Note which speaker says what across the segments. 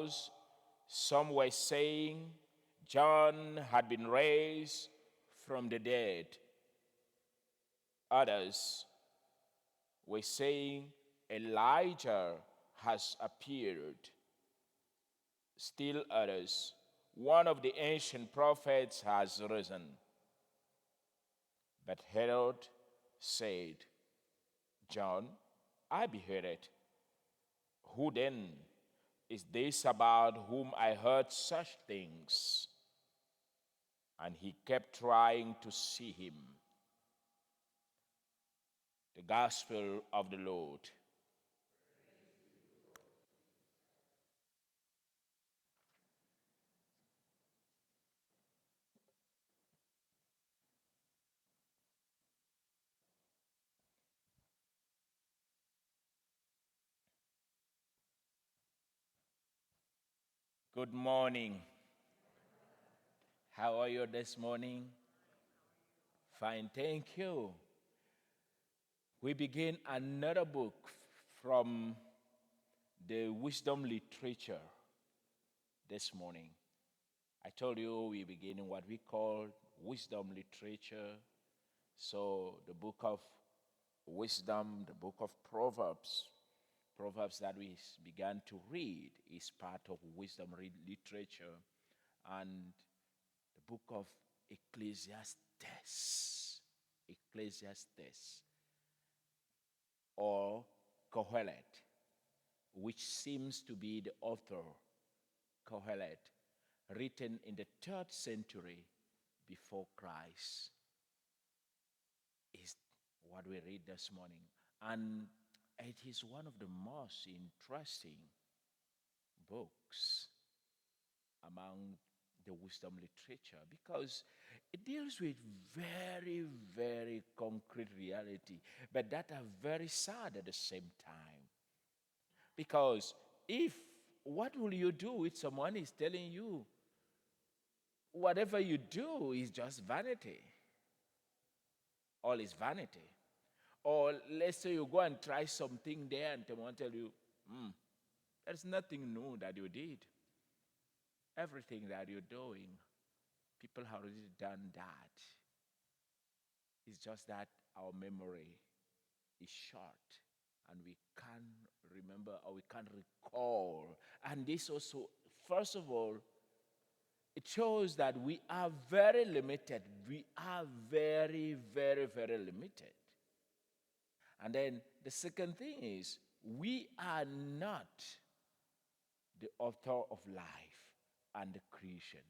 Speaker 1: because some were saying John had been raised from the dead. Others were saying Elijah has appeared. Still others, one of the ancient prophets has risen. But Herod said, John, I beheaded. Who then is this about whom I heard such things? And he kept trying to see him. The Gospel of the Lord. Good morning. How are you this morning? Fine, thank you. We begin another book from the wisdom literature this morning. I told you we begin in what we call wisdom literature. So the book of wisdom, the book of Proverbs, Proverbs that we began to read is part of wisdom literature. And the book of Ecclesiastes, or Kohelet, which seems to be the author, Kohelet, written in the 3rd century before Christ, is what we read this morning. And it is one of the most interesting books among the wisdom literature because it deals with very, very concrete reality, but that are very sad at the same time. Because what will you do if someone is telling you whatever you do is just vanity? All is vanity. Or let's say you go and try something there and someone tell you, there's nothing new that you did. Everything that you're doing, people have already done that. It's just that our memory is short and we can't remember or we can't recall. And this also, first of all, it shows that we are very limited. We are very, very, very limited. And then the second thing is, we are not the author of life and the creation.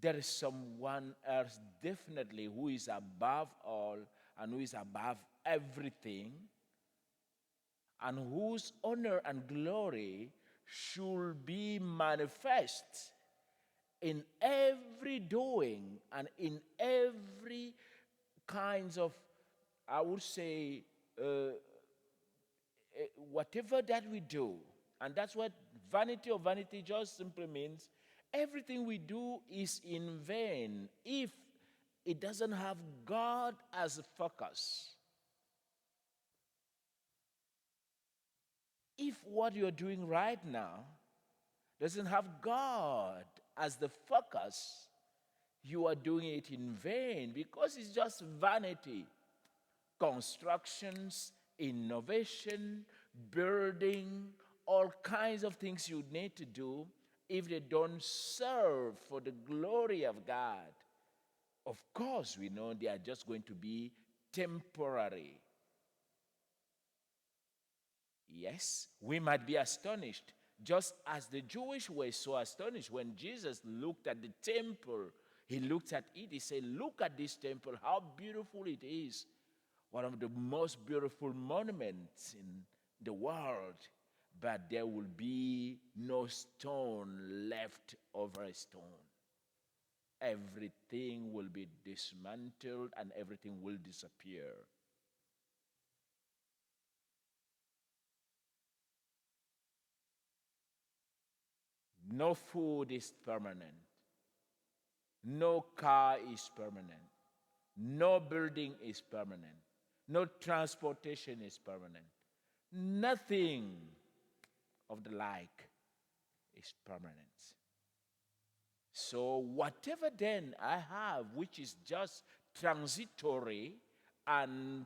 Speaker 1: There is someone else definitely who is above all and who is above everything, and whose honor and glory should be manifest in every doing and in every kinds of, I would say, whatever that we do. And that's what vanity of vanity just simply means. Everything we do is in vain if it doesn't have God as a focus. If what you're doing right now doesn't have God as the focus, you are doing it in vain because it's just vanity. Constructions, innovation, building, all kinds of things you need to do, if they don't serve for the glory of God, of course we know they are just going to be temporary. Yes, we might be astonished, just as the Jewish were so astonished when Jesus looked at the temple. He looked at it, he said, look at this temple, how beautiful it is. One of the most beautiful monuments in the world. But there will be no stone left over a stone. Everything will be dismantled and everything will disappear. No food is permanent. No car is permanent. No building is permanent. No transportation is permanent. Nothing of the like is permanent. So whatever then I have, which is just transitory and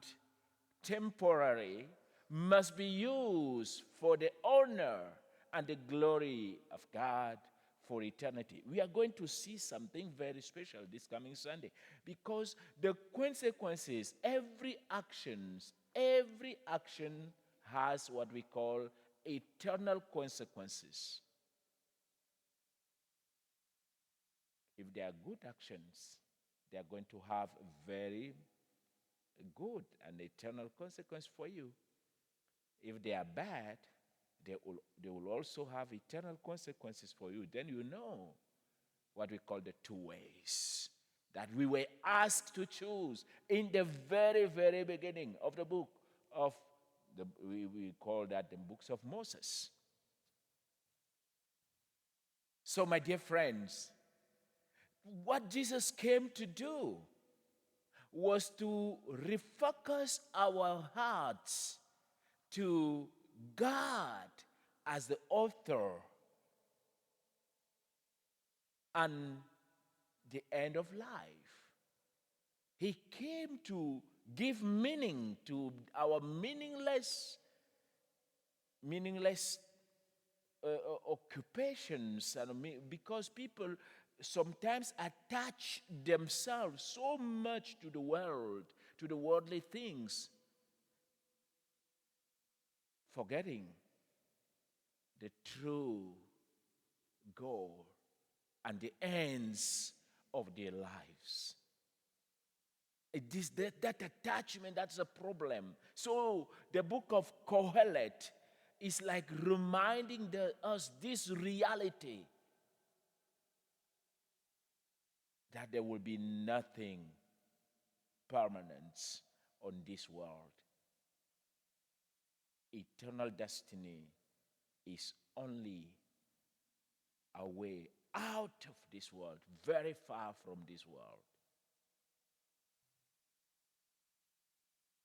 Speaker 1: temporary, must be used for the honor and the glory of God for eternity. We are going to see something very special this coming Sunday, because the consequences, every action has what we call eternal consequences. If they are good actions, they are going to have very good and eternal consequence for you. If they are bad, they will also have eternal consequences for you. Then you know what we call the two ways that we were asked to choose in the very, very beginning of the book of we call that the books of Moses. So, my dear friends, what Jesus came to do was to refocus our hearts to God as the author and the end of life. He came to give meaning to our meaningless occupations, because people sometimes attach themselves so much to the world, to the worldly things, forgetting the true goal and the ends of their lives. It is that attachment that's a problem. So the book of Kohelet is like reminding us this reality, that there will be nothing permanent on this world. Eternal destiny is only a way out of this world, very far from this world.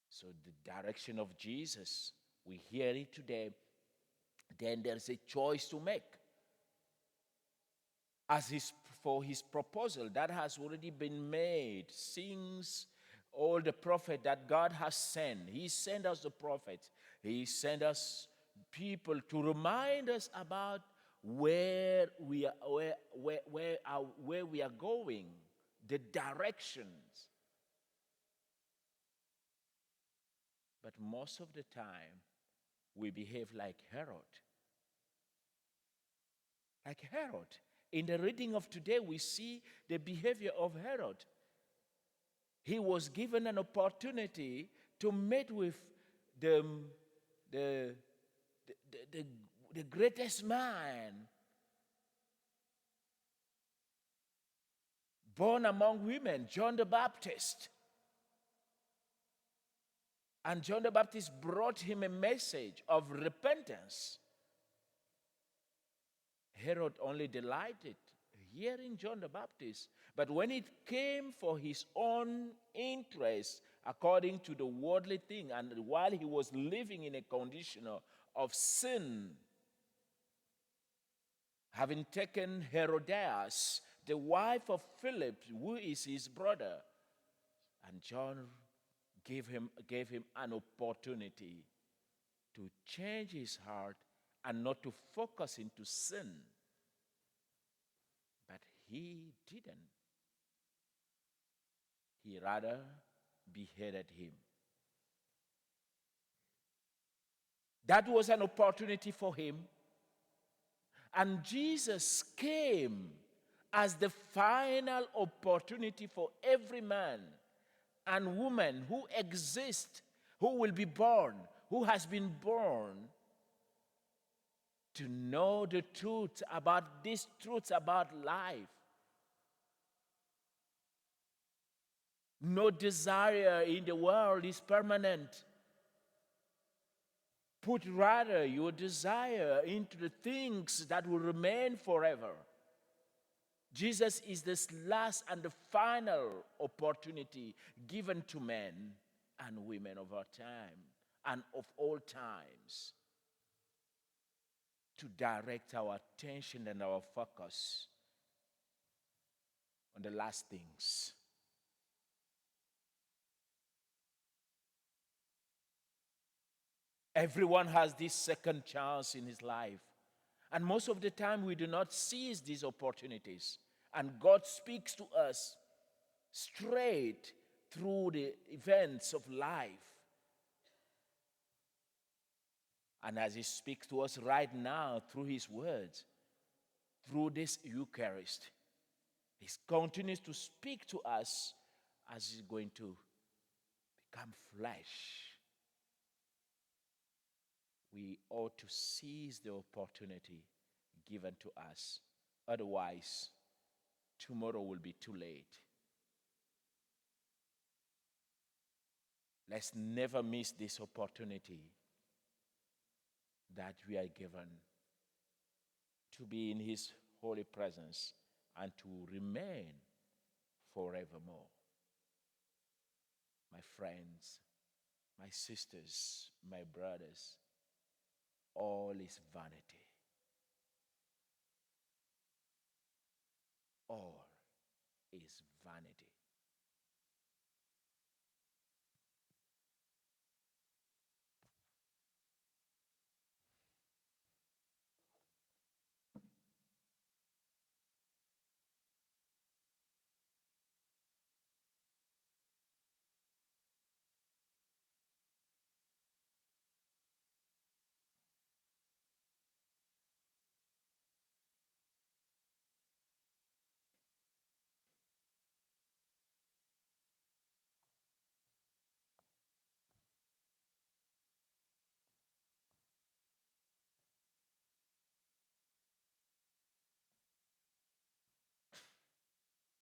Speaker 1: So the direction of Jesus, we hear it today. Then there's a choice to make. For his proposal that has already been made since all the prophet that God has sent. He sent us the prophets. He sent us people to remind us about where we are going, the directions. But most of the time, we behave like Herod. Like Herod. In the reading of today, we see the behavior of Herod. He was given an opportunity to meet with the greatest man born among women, John the Baptist. And John the Baptist brought him a message of repentance. Herod only delighted hearing John the Baptist. But when it came for his own interest, according to the worldly thing, and while he was living in a condition of sin, having taken Herodias, the wife of Philip, who is his brother, and John gave him an opportunity to change his heart and not to focus into sin. But he didn't. He rather beheaded him. That was an opportunity for him. And Jesus came as the final opportunity for every man and woman who exist, who will be born, who has been born, to know the truth about these truths about life. No desire in the world is permanent. Put rather your desire into the things that will remain forever. Jesus is this last and the final opportunity given to men and women of our time and of all times to direct our attention and our focus on the last things. Everyone has this second chance in his life. And most of the time, we do not seize these opportunities. And God speaks to us straight through the events of life. And as He speaks to us right now through His words, through this Eucharist, He continues to speak to us as He's going to become flesh. We ought to seize the opportunity given to us. Otherwise, tomorrow will be too late. Let's never miss this opportunity that we are given to be in His holy presence and to remain forevermore. My friends, my sisters, my brothers, all is vanity. All is vanity.